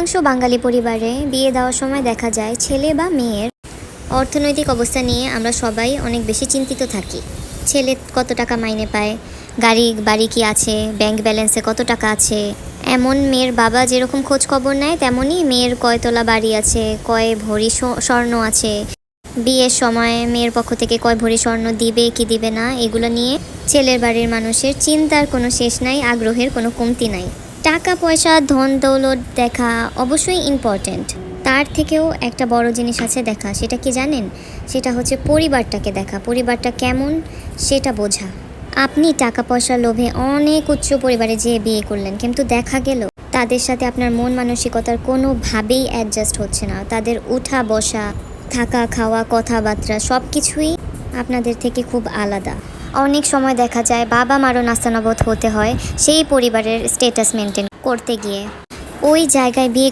অধিকাংশ বাঙালি পরিবারে বিয়ে দেওয়ার সময় দেখা যায় ছেলে বা মেয়ের অর্থনৈতিক অবস্থা নিয়ে আমরা সবাই অনেক বেশি চিন্তিত থাকি। ছেলে কত টাকা মাইনে পায়, গাড়ি বাড়ি কি আছে, ব্যাংক ব্যালেন্সে কত টাকা আছে। এমন মেয়ের বাবা যেরকম খোঁজ খবর নেয়, তেমনই মেয়ের কয়তলা বাড়ি আছে, কয় ভরি স্বর্ণ আছে, বিয়ের সময় মেয়ের পক্ষ থেকে কয় ভরি স্বর্ণ দিবে কি দিবে না, এগুলো নিয়ে ছেলের বাড়ির মানুষের চিন্তার কোনো শেষ নাই, আগ্রহের কোনো কমতি নাই। টাকা পয়সা ধন দৌলত দেখা অবশ্যই ইম্পর্ট্যান্ট, তার থেকেও একটা বড় জিনিস আছে দেখা, সেটা কি জানেন? সেটা হচ্ছে পরিবারটাকে দেখা, পরিবারটা কেমন সেটা বোঝা। আপনি টাকা পয়সার লোভে অনেক উচ্চ পরিবারে যেয়ে বিয়ে করলেন, কিন্তু দেখা গেল তাদের সাথে আপনার মন মানসিকতার কোনোভাবেই অ্যাডজাস্ট হচ্ছে না। তাদের উঠা বসা, থাকা খাওয়া, কথাবার্তা সব কিছুই আপনাদের থেকে খুব আলাদা। অনেক সময় দেখা যায় বাবা মারও নাস্তানাবদ হতে হয় সেই পরিবারের স্ট্যাটাস মেনটেন করতে গিয়ে। ওই জায়গায় বিয়ে